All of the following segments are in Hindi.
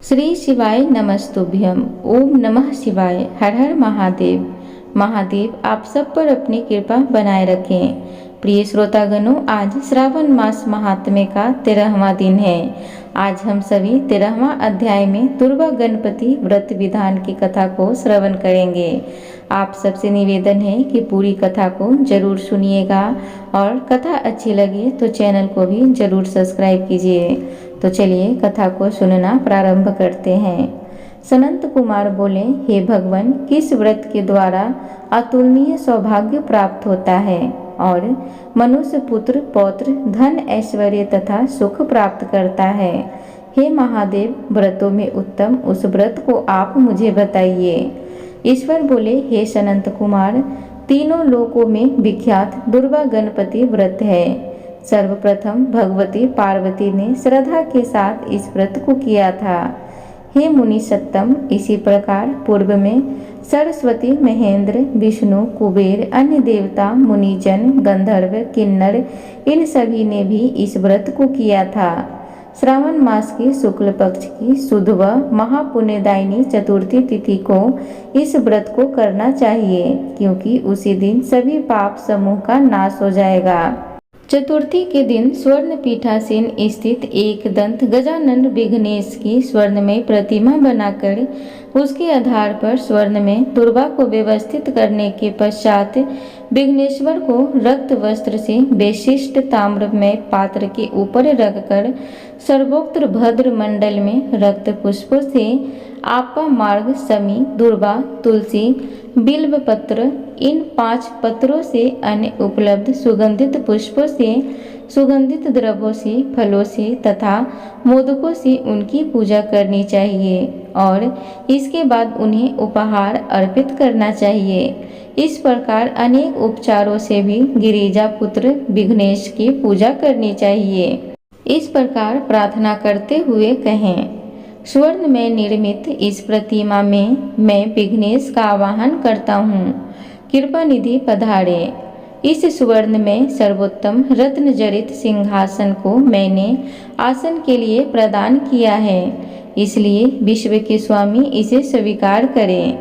श्री शिवाय नमस्तुभ्यम। ओम नमः शिवाय। हर हर महादेव। महादेव आप सब पर अपनी कृपा बनाए रखें। प्रिय श्रोतागणों, आज श्रावण मास महात्म्य का 13वां दिन है। आज हम सभी 13वां अध्याय में दुर्गा गणपति व्रत विधान की कथा को श्रवण करेंगे। आप सबसे निवेदन है कि पूरी कथा को जरूर सुनिएगा और कथा अच्छी लगे तो चैनल को भी जरूर सब्सक्राइब कीजिए। तो चलिए कथा को सुनना प्रारंभ करते हैं। सनंत कुमार बोले, हे भगवान, किस व्रत के द्वारा अतुलनीय सौभाग्य प्राप्त होता है और मनुष्य पुत्र पौत्र धन ऐश्वर्य तथा सुख प्राप्त करता है। हे महादेव, व्रतों में उत्तम उस व्रत को आप मुझे बताइए। ईश्वर बोले, हे सनंत कुमार, तीनों लोकों में विख्यात दुर्गा गणपति व्रत है। सर्वप्रथम भगवती पार्वती ने श्रद्धा के साथ इस व्रत को किया था। हे मुनि सत्तम, इसी प्रकार पूर्व में सरस्वती, महेंद्र, विष्णु, कुबेर, अन्य देवता, मुनिजन, गंधर्व, किन्नर, इन सभी ने भी इस व्रत को किया था। श्रावण मास की शुक्ल पक्ष की शुद्ध व महापुण्यदायिनी चतुर्थी तिथि को इस व्रत को करना चाहिए, क्योंकि उसी दिन सभी पाप समूह का नाश हो जाएगा। चतुर्थी के दिन स्वर्ण पीठासीन स्थित एक दंत गजानन विघ्नेश की स्वर्णमय प्रतिमा बनाकर उसके आधार पर स्वर्ण में दुर्गा को व्यवस्थित करने के पश्चात विघ्नेश्वर को रक्त वस्त्र से विशिष्ट ताम्रमय पात्र के ऊपर रखकर सर्वोक्त भद्र मंडल में रक्त पुष्पों से आपा मार्ग, समी, दुर्वा, तुलसी, बिल्व पत्र, इन 5 पत्रों से अन्य उपलब्ध सुगंधित पुष्पों से, सुगंधित द्रव्यों से, फलों से तथा मोदकों से उनकी पूजा करनी चाहिए और इसके बाद उन्हें उपहार अर्पित करना चाहिए। इस प्रकार अनेक उपचारों से भी गिरिजा पुत्र विघ्नेश की पूजा करनी चाहिए। इस प्रकार प्रार्थना करते हुए कहें, स्वर्ण में निर्मित इस प्रतिमा में मैं विघ्नेश का आवाहन करता हूँ। कृपा निधि पधारे। इस स्वर्ण में सर्वोत्तम रत्न जड़ित सिंहासन को मैंने आसन के लिए प्रदान किया है, इसलिए विश्व के स्वामी इसे स्वीकार करें।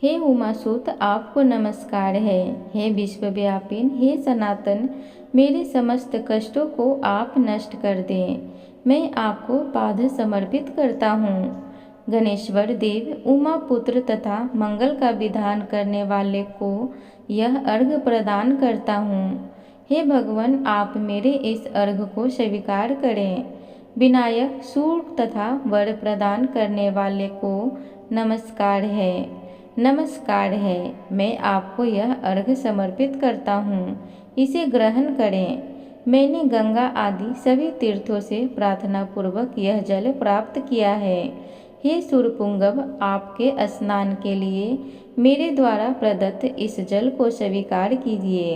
हे उमासुत, आपको नमस्कार है। हे विश्वव्यापिन, हे सनातन, मेरे समस्त कष्टों को आप नष्ट कर दें। मैं आपको पाद समर्पित करता हूँ। गणेश्वर देव, उमा पुत्र तथा मंगल का विधान करने वाले को यह अर्घ प्रदान करता हूँ। हे भगवान, आप मेरे इस अर्घ को स्वीकार करें। विनायक, सुख तथा वर प्रदान करने वाले को नमस्कार है। नमस्कार है। मैं आपको यह अर्घ समर्पित करता हूँ, इसे ग्रहण करें। मैंने गंगा आदि सभी तीर्थों से प्रार्थना पूर्वक यह जल प्राप्त किया है। हे सूर्यपुंगव, आपके स्नान के लिए मेरे द्वारा प्रदत्त इस जल को स्वीकार कीजिए।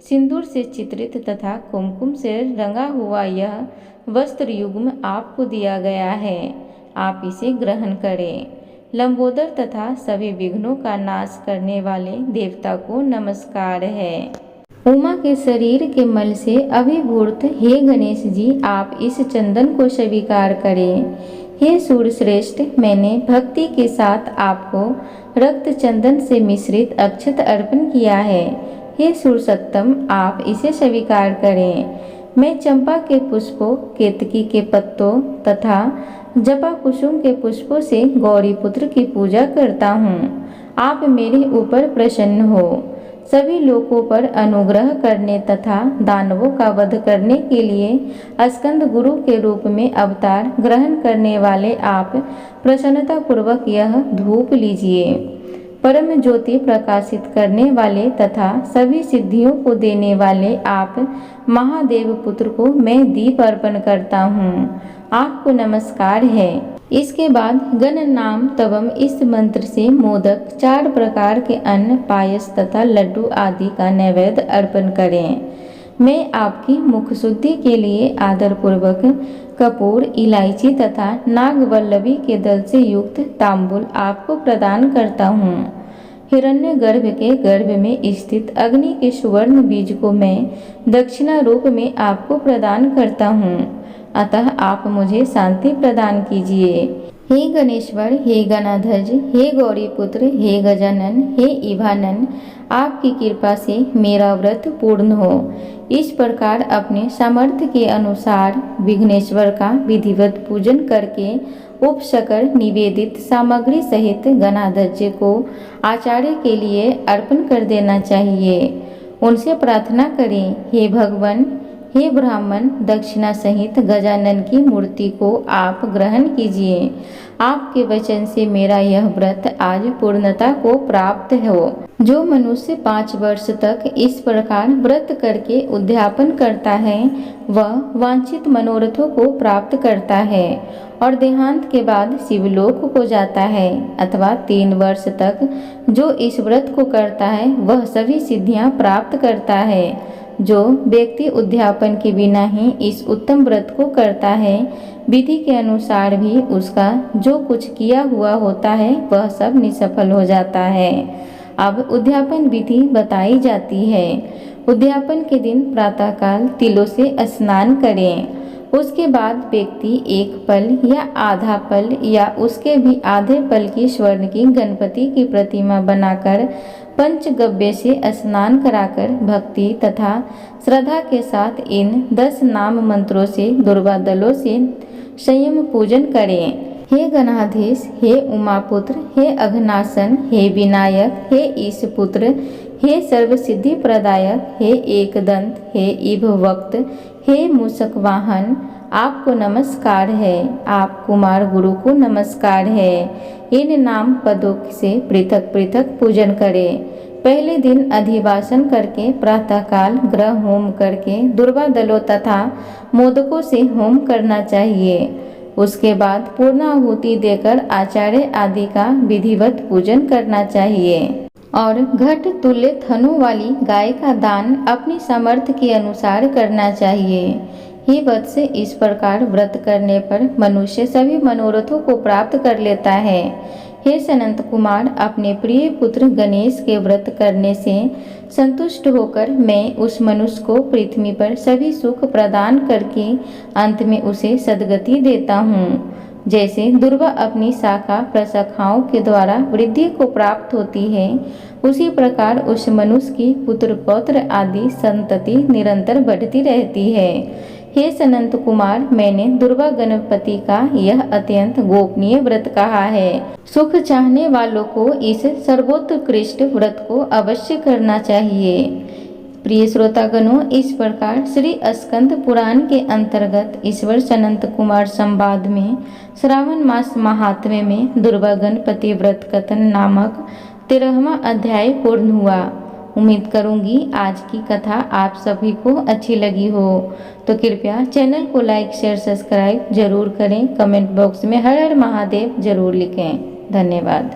सिंदूर से चित्रित तथा कुमकुम से रंगा हुआ यह वस्त्र युग्म आपको दिया गया है, आप इसे ग्रहण करें। लंबोदर तथा सभी विघ्नों का नाश करने वाले देवता को नमस्कार है। उमा के शरीर के मल से अभिभूत हे गणेश जी, आप इस चंदन को स्वीकार करें। हे सूर्य श्रेष्ठ, मैंने भक्ति के साथ आपको रक्त चंदन से मिश्रित अक्षत अर्पण किया है। हे सूर्य सत्तम, आप इसे स्वीकार करें। मैं चंपा के पुष्पों, केतकी के पत्तों तथा जपा कुसुम के पुष्पों से गौरी पुत्र की पूजा करता हूँ। आप मेरे ऊपर प्रसन्न हो। सभी लोगों पर अनुग्रह करने तथा दानवों का वध करने के लिए स्कंद गुरु के रूप में अवतार ग्रहण करने वाले आप प्रसन्नता पूर्वक यह धूप लीजिए। परम ज्योति प्रकाशित करने वाले तथा सभी सिद्धियों को देने वाले आप महादेव पुत्र को मैं दीप अर्पण करता हूँ, आपको नमस्कार है। इसके बाद गण नाम तवम इस मंत्र से मोदक, 4 प्रकार के अन्न, पायस तथा लड्डू आदि का नैवेद्य अर्पण करें। मैं आपकी मुख शुद्धि के लिए आदर पूर्वक कपूर, इलायची तथा नागवल्लभी के दल से युक्त तांबुल आपको प्रदान करता हूँ। हिरण्य गर्भ के गर्भ में स्थित अग्नि के सुवर्ण बीज को मैं दक्षिणा रूप में आपको प्रदान करता हूँ, अतः आप मुझे शांति प्रदान कीजिए। हे गणेश्वर, हे गणाधज, हे गौरीपुत्र, हे गजानन, हे इभानन, आपकी कृपा से मेरा व्रत पूर्ण हो। इस प्रकार अपने सामर्थ्य के अनुसार विघ्नेश्वर का विधिवत पूजन करके उपशकर निवेदित सामग्री सहित गणाधज को आचार्य के लिए अर्पण कर देना चाहिए। उनसे प्रार्थना करें, हे भगवान, हे ब्राह्मण, दक्षिणा सहित गजानन की मूर्ति को आप ग्रहण कीजिए। आपके वचन से मेरा यह व्रत आज पूर्णता को प्राप्त हो। जो मनुष्य 5 वर्ष तक इस प्रकार व्रत करके उद्यापन करता है वह वांछित मनोरथों को प्राप्त करता है और देहांत के बाद शिवलोक को जाता है। अथवा 3 वर्ष तक जो इस व्रत को करता है वह सभी सिद्धियां प्राप्त करता है। जो व्यक्ति उद्यापन के बिना ही इस उत्तम व्रत को करता है, विधि के अनुसार भी उसका जो कुछ किया हुआ होता है वह सब निष्फल हो जाता है। अब उद्यापन विधि बताई जाती है। उद्यापन के दिन प्रातःकाल तिलों से स्नान करें। उसके बाद व्यक्ति 1 पल या आधा पल या उसके भी आधे पल की स्वर्ण की गणपति की प्रतिमा बनाकर पंचगव्य से स्नान कराकर भक्ति तथा श्रद्धा के साथ इन 10 नाम मंत्रों से दुर्वा दलों से संयम पूजन करें। हे गणाधीश, हे उमापुत्र, हे अघनासन, हे विनायक, हे ईशपुत्र, हे सर्वसिद्धि प्रदायक, हे एकदंत, हे इभवक्त, हे मूषक वाहन, आपको नमस्कार है। आप कुमार गुरु को नमस्कार है। इन नाम पदों से पृथक पृथक पूजन करें। पहले दिन अधिवासन करके प्रातःकाल ग्रह होम करके दुर्वा दलों तथा मोदकों से होम करना चाहिए। उसके बाद पूर्णाहुति देकर आचार्य आदि का विधिवत पूजन करना चाहिए और घट तुल्य थनों वाली गाय का दान अपनी सामर्थ्य के अनुसार करना चाहिए। हे वत्स, इस प्रकार व्रत करने पर मनुष्य सभी मनोरथों को प्राप्त कर लेता है। हे सनंत कुमार, अपने प्रिय पुत्र गणेश के व्रत करने से संतुष्ट होकर मैं उस मनुष्य को पृथ्वी पर सभी सुख प्रदान करके अंत में उसे सद्गति देता हूँ। जैसे दुर्वा अपनी शाखा प्रशाखाओं के द्वारा वृद्धि को प्राप्त होती है, उसी प्रकार उस मनुष्य की पुत्र पौत्र आदि संतति निरंतर बढ़ती रहती है। हे सनंत कुमार, मैंने दुर्वा गणपति का यह अत्यंत गोपनीय व्रत कहा है। सुख चाहने वालों को इस सर्वोत्कृष्ट व्रत को अवश्य करना चाहिए। प्रिय श्रोतागणों, इस प्रकार श्री स्कंद पुराण के अंतर्गत ईश्वर सनंत कुमार संवाद में श्रावण मास महात्म्य में दुर्वा गणपति व्रत कथन नामक 13वां अध्याय पूर्ण हुआ। उम्मीद करूंगी आज की कथा आप सभी को अच्छी लगी हो, तो कृपया चैनल को लाइक शेयर सब्सक्राइब जरूर करें। कमेंट बॉक्स में हर हर महादेव जरूर लिखें। धन्यवाद।